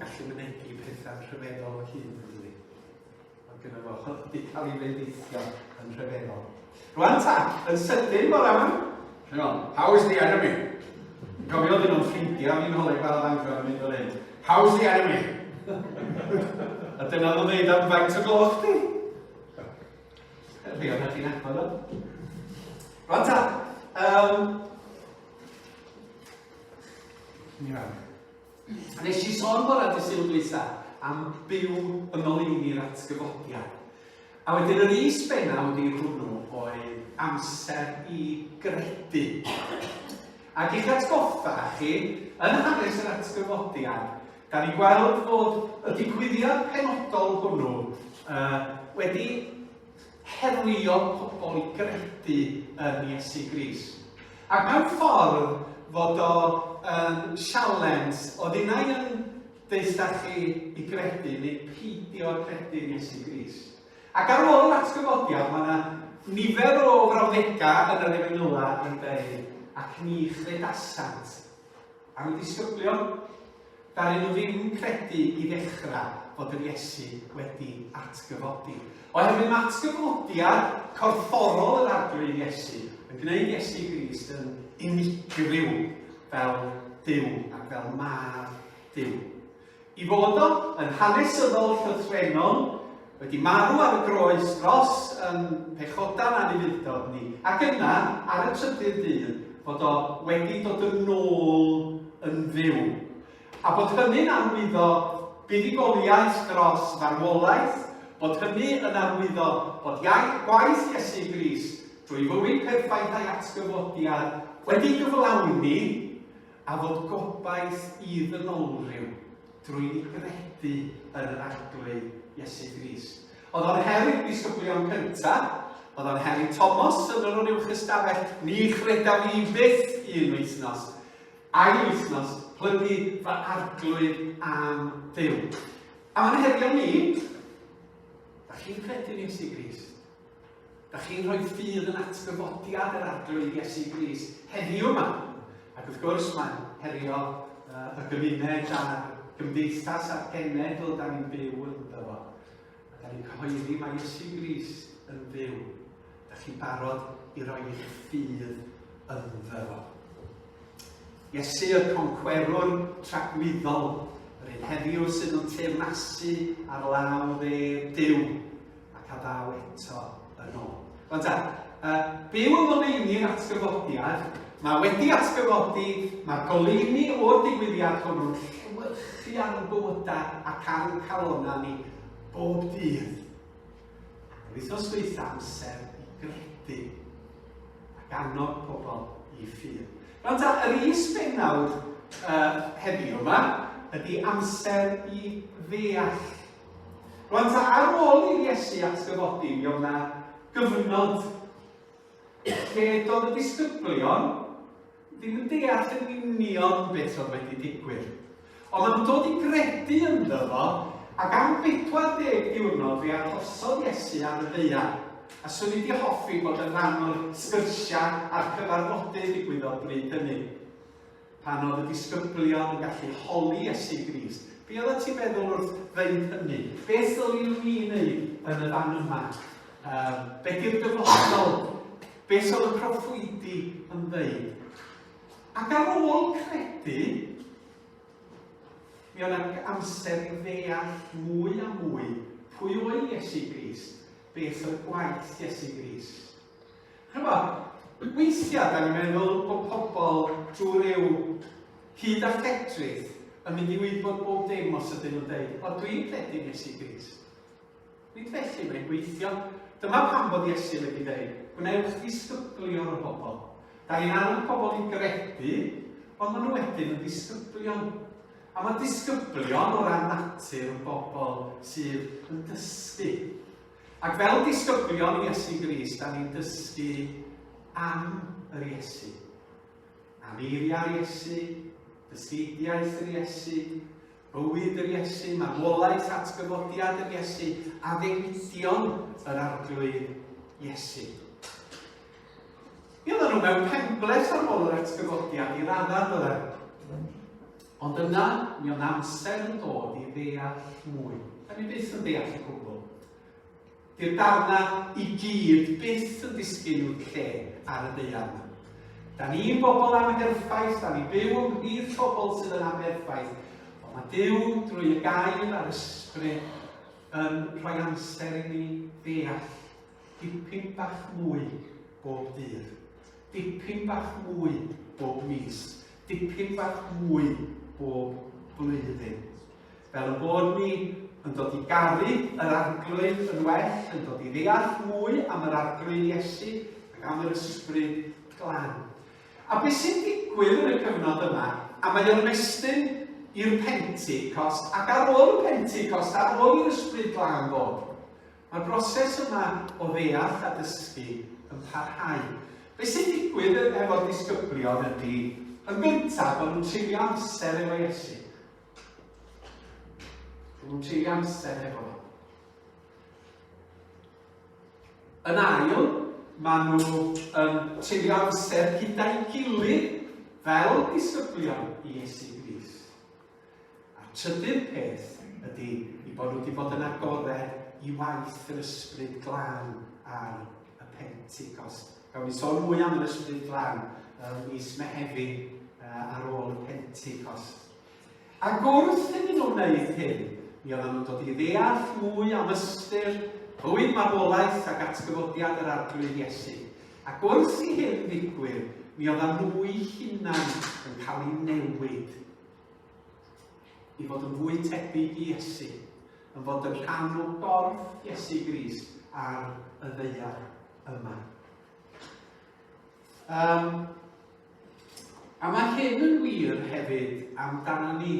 gallu mynegu pethau'n rhyfeddol o hyn, ydy. Mae gyda fo wedi cael ei feddithio yn rhyfeddol. Rwan ta, yn sydyn bore yma. How's the enemy? Gofio dyn nhw'n ffrindiau, fi'n holi fel Angro yn mynd o'r hyn. How's the enemy? A dyna nhw'n dweud am faint o gloch di. Rhi o'na chi'n agor o. Rwan ta, nes i sôn bore dy sy'n dwytha am byw yn ngholeuni'r atgyfodiad. A wedyn yr is-benna wedi hwnnw oedd amser i gredu. Ac i'ch atgoffa chi, yn hanes yr atgyfodiad, da ni gweld fod y digwyddiad penodol hwnnw wedi herio pobl i gredu yn Iesu Grist. Ac mewn ffordd fod o'n sialens, oedd unai yn deitha chi i gredu neu peidio credu yn Iesu Grist. Ac ar ôl yr atgyfodiad, mae yna nifer o frawddegau yn yr Efengyla yn dweud, ac ni chredasant. A mi ddisgyblion, ddaru nhw ddim credu i ddechrau fod yr Iesu wedi atgyfodi. Oherwydd mae atgyfodiad corfforol yr arglwydd Iesu yn gwneud Iesu Grist yn unigryw fel Duw ac fel Mab Duw. I fod o yn hanesyddol llythrenol, wedi marw ar y groes dros pechodan anifeiliaid ni, ac yna, ar y trydydd dydd, fod o wedi dod yn ôl yn fyw. A bod hynny'n arwyddo buddugoliaeth dros farwolaeth, bod hynny yn arwyddo bod gwaith Iesu Grist drwy fywyd perffaith a'i atgyfodiad wedi gyflawni, a fod gobaith i ddynolryw drwy ni gredu yn yr arglwydd Iesu Grist. Oedd o'n her i'r disgyblion cyntaf, oedd o'n her i Thomas yn yr uwch ystafell, ni chreda fi byth un wythnos, ail wythnos, plygu fy arglwydd am Dduw. A mae'n herio ni, da chi'n credu yn Iesu Grist. Da chi'n rhoi ffydd yn atgyfodiad yr arglwydd Iesu Grist heddiw yma. Ac wrth gwrs mae'n herio y gymuned a'r gymdeithas a'r genedl da ni'n byw yn ddo. A da ni'n cyhoeddi mae Iesu Grist yn fyw. Da chi'n barod i roi eich ffydd yn ddo. Iesu y concwerwr tragwyddol, yr un heddiw sydd yn teyrnasu ar law dde Duw ac a ddaw eto yn ôl. Ond byw yn ngholeuni'r atgyfodiad, mae wedi atgyfodi, mae'r goleuni o'r digwyddiad hwnnw'n llewyrchu ar y bywydau ac ar y calonna ni bob dydd. Wythnos dwytha amser i gredu ac annog pobl i ffydd. Ond yr is-bennawd heddiw yma ydy amser i ddeall. Rwan ar ôl i'r Iesu atgyfodi, mi oedd yna gyfnod lle doedd y disgyblion ddim yn deall yn union beth oedd wedi digwydd. Ond maen dod i gredu ynddo fo, ac am 40 diwrnod fe arhosodd Iesu ar y ddaear. A swn i wedi hoffi bod yn rhan o'r sgyrsiau a'r cyfarfodydd ddigwyddodd bryd hynny. Pan oedd y disgyblion yn gallu holi Iesu Grist. Be oedd ti feddwl wrth ddeud hynny? Beth ddylwn ni wneud yn y fan yma? Beth yw'r dyfodol? Beth oedd y proffwydi yn ddeud? Ac ar ôl credu, mi oedd amser i ddeall mwy a mwy pwy oedd Iesu Grist, beth oedd gwaith Iesu Grist. Weithiau, da ni'n meddwl bod pobl drwy ryw hyd a lledrith yn mynd i wybod bob dim os ydyn nhw'n dweud, o dwi'n credu Iesu Grist. Nid felly mae'n gweithio. Dyma pam bod Iesu wedi dweud, gwnewch ddisgyblion o bobl. Da ni'n annog pobl i gredu, ond maen nhw wedyn yn disgyblion. A mae disgyblion o ran natur yn bobl sydd yn dysgu. Ac fel disgyblion i Iesu Grist, da ni'n dysgu am yr Iesu. Am eiriau'r Iesu, dysgidiaeth yr Iesu, bywyd yr Iesu, marwolaeth atgyfodiad yr Iesu, a ddewidion yr arglwydd Iesu. Mi oedden nhw mewn penbleth ar ôl yr atgyfodiad i raddau, oedden. Ond yna, mi oedd amser yn dod i ddeall mwy. Da ni byth yn deall y gwbl. Di'r darna i gyd byth yn disgyn i'w lle ar y ddeall yma. Da ni'n bobl amherffaith, da ni byw ymhlith pobl sydd yn amherffaith. Ond mae Duw drwy y gair a'r ysbryd yn rhoi amser i ni ddeall dipyn bach mwy bob dydd. Dipyn bach mwy bob mis. Dipyn bach mwy bob blwyddyn. Fel y bod ni yn dod i garu yr arglwydd yn well, yn dod i ddeall mwy am yr arglwydd Iesu ac am yr ysbryd glân. A beth sy'n digwydd yn y cyfnod yma, a mae o'n ymestyn i'r Pentecost, ac ar ôl y Pentecost, ar ôl i'r ysbryd glân ddod, mae'r broses yma o ddeall a dysgu yn parhau. Beth sy'n digwydd efo'r disgyblion ydy, yn gyntaf, bod nhw'n treulio amser efo Iesu. Bod nhw'n treulio amser efo nhw. Yn ail, maen nhw treulio amser gyda'i gilydd fel disgyblion i Iesu Grist. A trydydd peth ydy i bod nhw wedi bod yn agored i waith yr ysbryd glân ar y Pentecost. Gawn ni sôn mwy am yr ysbryd glân mis Mehefin ar ôl y Pentecost. Ac wrth iddyn nhw wneud hyn, mi oedden nhw'n dod i ddeall mwy am ystyr, bywyd marwolaeth ac atgyfodiad yr arglwydd Iesu. Ac wrth i hyn ddigwydd, mi oedden nhw'i hunan yn cael ei newid i fod yn fwy tebyg i Iesu, yn fod yn rhan o gorff Iesu Grist ar y ddaear yma. A mae hyn yn wir hefyd amdana ni.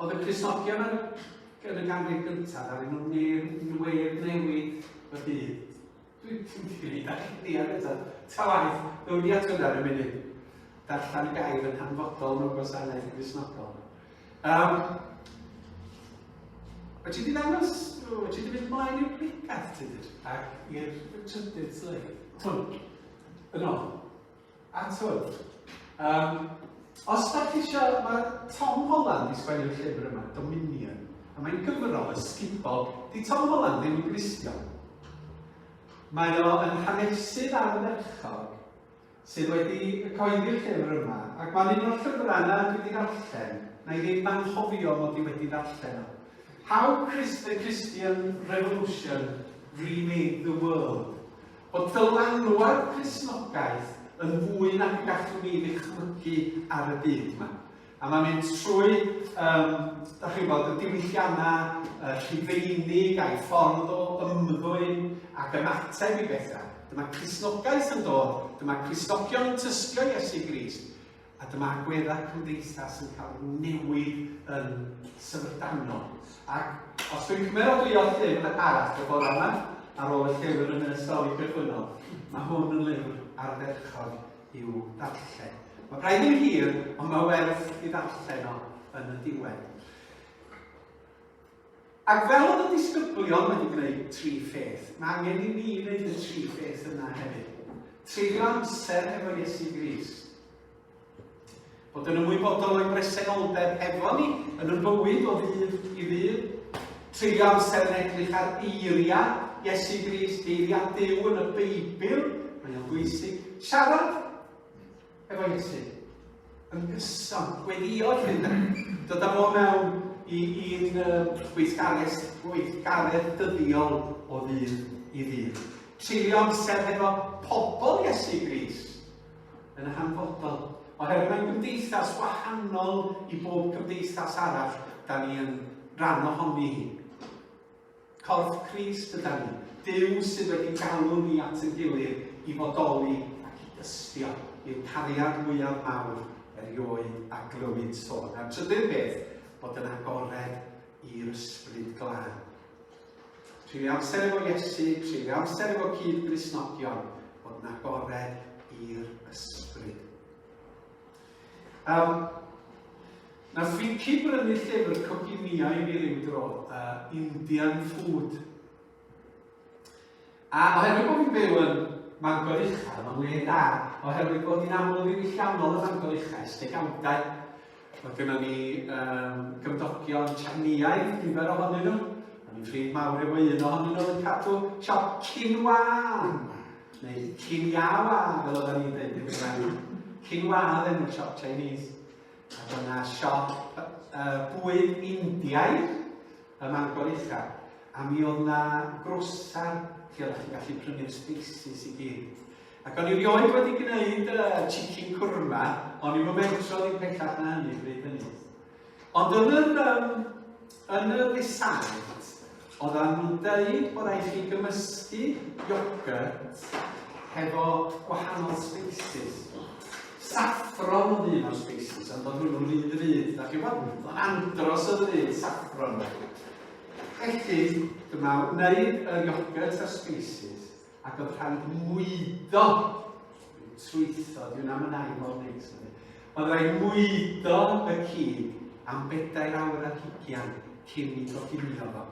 Oedd y Cristnogion yn y ganrif gyntaf ar nhw'n newid y byd. Dwi'n dweud ar chi ar eto. Ta waith, nhw'n i atgyd ar y munud. Darllen y gair yn hanfodol mewn gwasanaeth Cristnogol. Wyt ti wedi dangos, wyt ti wedi mynd mlaen i'r pligath tydyr, ac i'r trydydd slide. Twn, yno, a twn. Os da chi eisiau, mae Tom Holland i sgwennu'r llyfr yma, Dominion, a mae'n gyfrol ysgubol. Di Tom Holland ddim yn Gristion. Mae o yn hanesydd ardderchog sydd wedi cyhoeddi'r llyfr yma, ac mae'n un o'r llyfrau yna dwi wedi darllen, na i ddim anghofio mod i wedi darllen o. How the Christian Revolution Remade the World. Bod dylanwad Cristnogaeth yn fwy nac y gallwn ni ddychmygu ar y byd yma. A mae'n mynd trwy, da chi'n bod, y diwylliannau, rhifeinig a'i ffordd o ymddwyn ac ymateb i bethau. Dyma Cristnogaeth yn dod, dyma Cristnogion yn tystio Iesu Grist, a dyma agweddau cymdeithas yn cael newid yn syfrdanol. Ac os dwi'n cymeradwyo llyfr arall y bore yma, ar ôl y llyfr yn y stori cychwynnol, mae hwn yn lyfr ardderchog i'w darllen. Mae braidd yn hir, ond mae werth i darllen o yn y diwedd. Ac fel oedd y disgyblion wedi gwneud tri pheth, mae angen i ni wneud y tri pheth yna hefyd. Treulio amser efo Iesu Grist. Bod yn ymwybodol o'i bresenoldeb efo ni yn y bywyd o ddydd i ddydd. Treulio amser yn edrych ar eiriau Iesu Grist, eiriau Duw yn y Beibl. Mae'n o'n bwysig. Siarad efo Iesu. Yn gyson, gweddio hynny. Dod â fo mewn i'n gweithgaredd dyddiol o ddydd i ddydd. Treulio amser efo pobl Iesu Grist yn y hanfodol. Oherwydd mae'n gymdeithas wahanol i bob gymdeithas arall da ni yn rhan ohoni hi. Corff Crist yda ni. Duw sydd wedi galw ni at yn gilydd i fodoli ac i dystio i'r cariad mwyaf mawr erioed a glywyd sôn. A'r trydydd beth, bod yn agored i'r ysbryd glân. Treulio amser efo Iesu, treulio amser efo cyd Gristnogion, bod yn agored i'r ysbryd. Nath fi cybrynu llyfr coginio i fi ryw dro, Indian Food. A oherwydd bod fi'n byw yn Mangor Uchel, mae'n le da, oherwydd bod ni'n aml ddiwylliannol y Mangor Uchel, stegawdau. Oedd gennym ni gymdogion Tsianiaidd, nifer ohonyn nhw. O'n i'n ffrind mawr efo un ohonyn nhw yn cadw siop Cinwa, neu Cinyawa, fel oedden ni'n dweud yn Gymraeg. Cinwa oedd enw'r siop Chinese. Ac o'na siop bwyd Indiaidd ym Mangor Ucha. A mi oedd na grosar lle o'ch chi'n gallu prynu'r spices I gyd. Ac o'n i rioed wedi gwneud chicken cwrma, o'n i'n mentro ddim pellach na hynny bryd hynny. Ond yn y ddisad, oedden nhw'n dweud bod rhaid chi gymysgu iogurt hefo gwahanol spices. Saffron oedd un o'r spices, ond oedd nhw'n rhy ddrud. Ac chi'n bod, oedd andros o ddrud saffron. Felly, dyma, wneud y iogurt a'r spices, ac oedd rhaid mwydo, trwytho, dwi'n am yn ail o'r neis. Oedd rhaid mwydo y cig am 4 awr ar 20 cyn I goginio fo.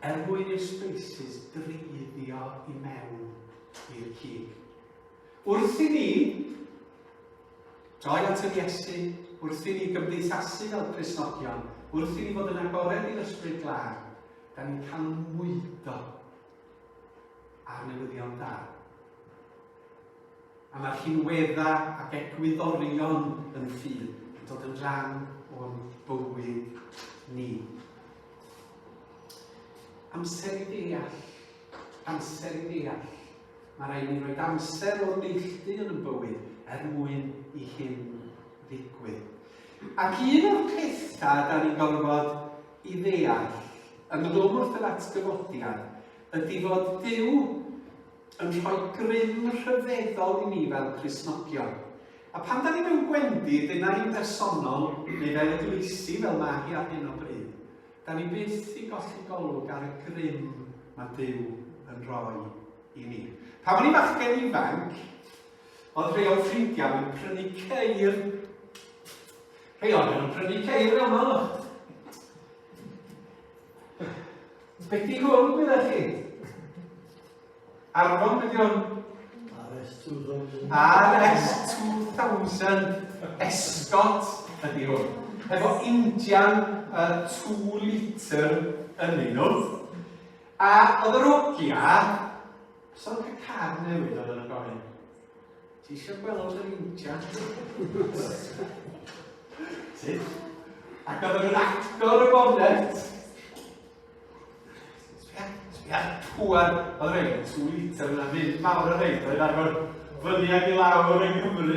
Mwyn i'r spices dreiddio I mewn i'r cig. Wrth I ni, droi at y Iesu, wrth I ni gymdeithasu fel Cristnogion, wrth I ni fod yn agored i'r ysbryd glân, da ni'n cael mwydo ar newyddion da. A mae'r rhinweddau ac egwyddorion yn ffydd yn dod yn rhan o'n bywyd ni. Amser I ddeall. Amser I ddeall. Mae rhaid ni roed amser o'r neilltu yn y bywyd mwyn I hyn ddigwydd. Ac un o'r pethau da ni'n gorfod I ddeall yn ôl wrth yr atgyfodiad ydy fod Duw yn rhoi grym rhyfeddol I ni fel Cristnogion. A pan da ni mewn gwendi, dyna i'n bersonol, neu fel y Iesu fel mae hi ar hyn o bryd, da ni byth I golli golwg ar y grym mae Duw yn rhoi I ni. Pan o'n I fachgen ifanc, oedd rhai o'r ffrindiau yn prynu ceir. Rhai o'n yn prynu ceir fel yma. Beth I hwn gyda chi? Arfon beth I hwn? RS2000 esgot ydi hwn. Efo Indian 2 litr yn un nhw. A oedd yr ogia, so'n cael car newydd oedd yn y gofyn. Ti eisiau gweld yr Indian? Ti? Ac oedd yn agor y bonnet. Pŵar, oedd rhaid, 2 litr yna, mynd mawr o rhaid, oedd arfer fyny ag I lawr yn Cymru,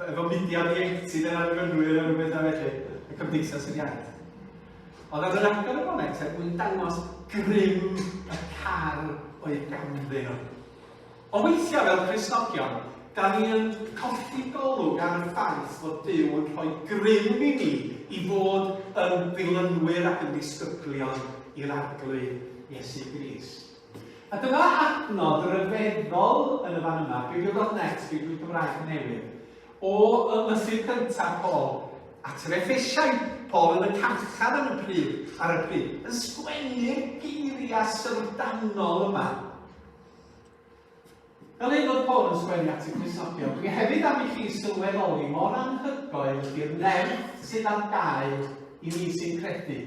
efo mudiad ieuenctid yn arbenwyr yn rhywbeth a felly, y cymdeithas yr iaith. Oedd ar yr agor y bonnet, mwyn dangos grym y car oedd ganddyn nhw. O weithiau fel Cristnogion, da ni yn colli golwg ar y ffaith fod Duw yn rhoi grym I ni I fod yn ddilynwyr ac yn disgyblion i'r arglwy Iesu Grist. A dyma adnod ryfeddol yn y fan yma, Bibliograph.net, Bibli Gymraeg newydd, o lythyr cyntaf Paul at yr Effesiaid. Paul yn y carchar ar y pryd, yn sgwennu'r geiriau syrdanol yma. Fel un oedd Paul yn sgwennu at y Cristnogion, dwi hefyd am I chi sylweddoli mor anhygoel ydy'r nerth sydd ar gael I ni sy'n credu.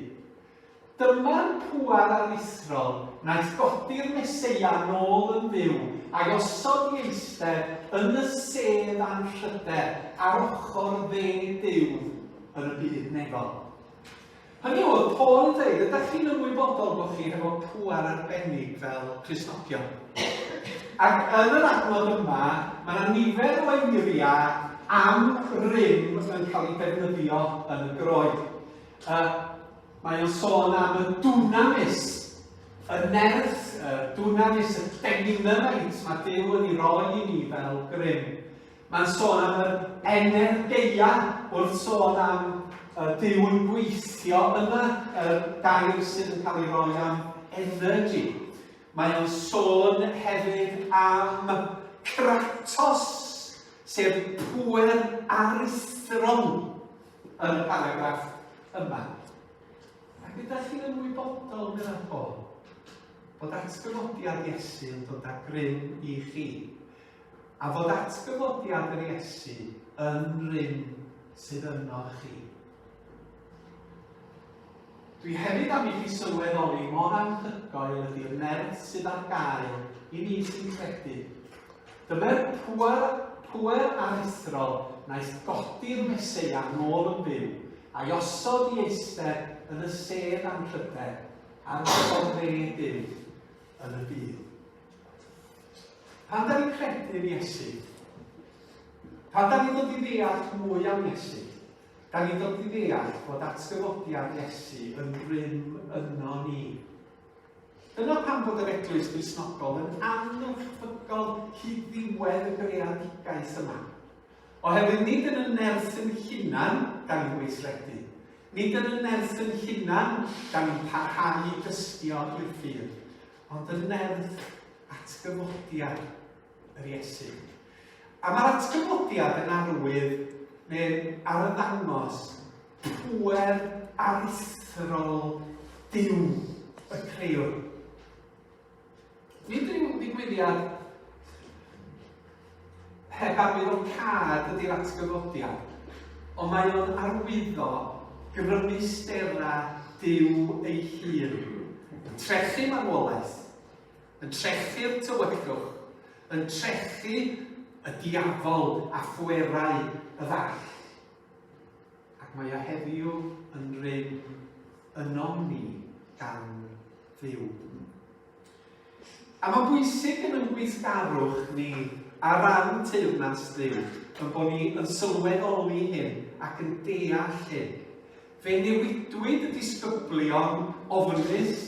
Dyma'r pŵar aruthrol wnaeth godi'r Meseia nôl yn fyw a'i osod I eistedd yn y sedd anrhyder ar ochr dde Duw yn y byd nefol. Hynny oedd, Paul yn dweud, ydych chi'n ymwybodol bod chi efo pŵar arbennig fel Cristnogion. Ac yn yr adnod yma, mae yna nifer o eiriau am rym yn cael ei defnyddio yn y groen. Mae o'n sôn am y dunamis, y nerth, dunamis, y dynamite mae Duw yn ei roi I ni fel grym. Mae'n sôn am yr energeia wrth sôn am Duw yn gweithio yna, y gair sydd yn cael ei roi am energy. Mae o'n sôn hefyd am kratos, sef pŵer aruthrol yn y paragraff yma. Ac ydych chi'n ymwybodol mewn Paul bod atgyfodiad Iesu yn dod â grym I chi, a fod atgyfodiad yr Iesu yn rym sydd yno chi. Dwi hefyd am i chi sylweddoli mor anhygoel ydy'r nerth sydd ar gael i ni sy'n credu. Dyma'r pŵer aruthrol wnaeth godi'r Meseia nôl yn byw a'i osod i eistedd yn y sedd anrhydedd a'r sodre Duw yn y byd. Pan da ni'n credu yn Iesu, pan da ni'n dod i ddeall mwy am Iesu, da ni'n dod i ddeall fod atgyfodiad Iesu yn rym yno ni. Dyna pam bod yr Eglwys Gristnogol yn anwybygol hyd ddiwedd y greadigaeth yma. Oherwydd nid yn y nerth yn hunan gan ni'n gweithredu, nid yn y nerth yn hunan gan ni'n parhau i dystio i'r ffyr, ond y nerth atgyfodiad yr Iesu. A mae'r atgyfodiad yn arwydd neu ar y ddangos pŵer aruthrol Duw y Creuwr. Nid ryw ddigwyddiad heb arwyddocad ydy'r atgyfodiad, ond mae o'n arwyddo grymusdera Duw ei hun. Yn trechu marwolaeth, yn trechu'r tywyllwch, yn trechu y diafol a phwerau y ddall. Ac mae o heddiw yn rym yno ni gan Dduw. A mae'n bwysig yn ein gweithgarwch ni a ran teyrnas Dduw yn bod ni yn sylweddoli hyn ac yn deall hyn. Fe newidwyd y disgyblion ofnus,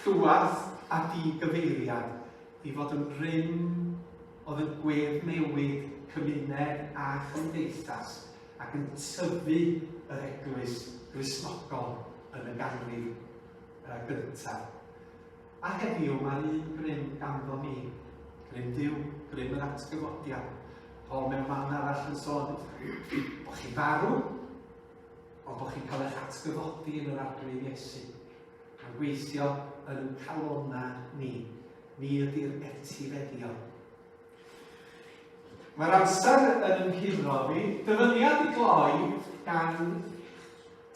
llwath a digyfeiriad i fod yn rym oedd yn gweddnewid cymuned a chymdeithas ac yn tyfu yr Eglwys Gristnogol yn y ganrif gyntaf. A heddiw mae'n un grym ganddo ni, grym Duw, grym yr atgyfodiad. Paul mewn man arall yn sôn bod chi'n farw, ond bod chi'n cael eich atgyfodi yn yr arglwydd Iesu. Mae'n gweithio yn calonna ni ydy'r etifeddion. Mae'r amser yn ymhudro fi, dyfyniad i gloi gan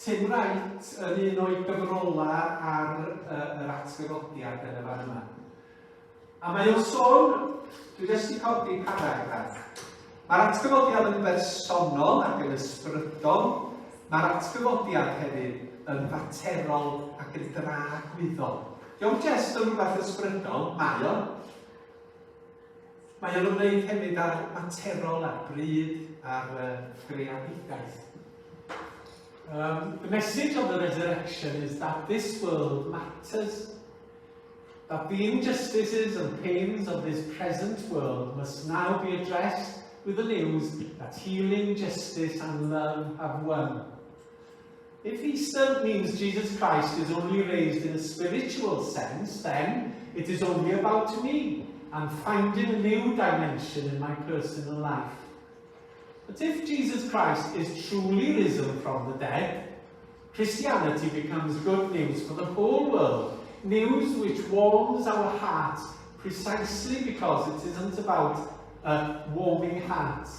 Tim Wright yn un o'i gyfrola ar yr atgyfodiad yn y fan yma. A mae o'n sôn, dwi jyst i codi paragraff. Mae'r atgyfodiad yn bersonol ac yn ysbrydol. Mae'r atgyfodiad hefyd yn faterol ac yn dragwyddol. Diolch jyst yn rhywbeth ysbrydol, mae o'n. Mae o'n ymwneud hefyd ar materol, ar bryd, ar greadigaeth. The message of the resurrection is that this world matters, that the injustices and pains of this present world must now be addressed with the news that healing, justice and love have won. If Easter means Jesus Christ is only raised in a spiritual sense, then it is only about me and finding a new dimension in my personal life. But if Jesus Christ is truly risen from the dead, Christianity becomes good news for the whole world, news which warms our hearts precisely because it isn't about warming hearts.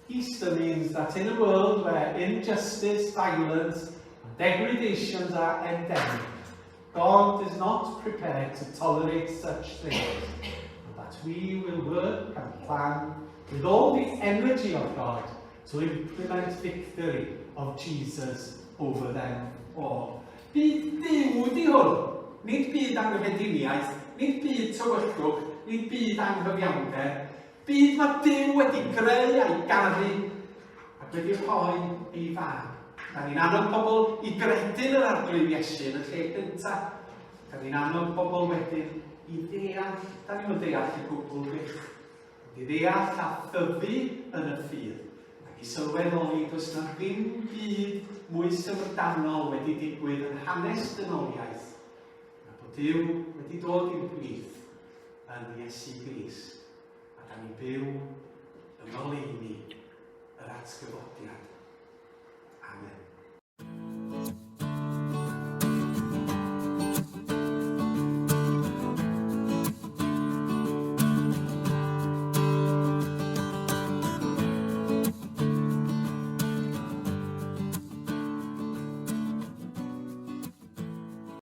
Easter means that in a world where injustice, violence and degradations are endemic, God is not prepared to tolerate such things, and that we will work and plan with all the energy of God to implement victory of Jesus over them all. Byd Duw di hwn, nid byd anghyfediniaeth, nid byd tywyllwch, nid byd anghyfiawnder. Byd mae Duw wedi greu a'i garu ac wedi rhoi ei fag. Da ni'n annog pobl i gredu'n yr arglwydd Iesu yn y lle gyntaf. Da ni'n annog pobl wedyn i ddeall, da ni'n deall i gwbl bych. I ddeall a thyfu yn y ffydd, ac i sylweddoli does na ddim byd mwy syfrdanol wedi digwydd yn hanes dynoliaeth, a bod Duw wedi dod i'n plith yn Iesu Grist, a da ni byw yn ngoleuni yr atgyfodiad.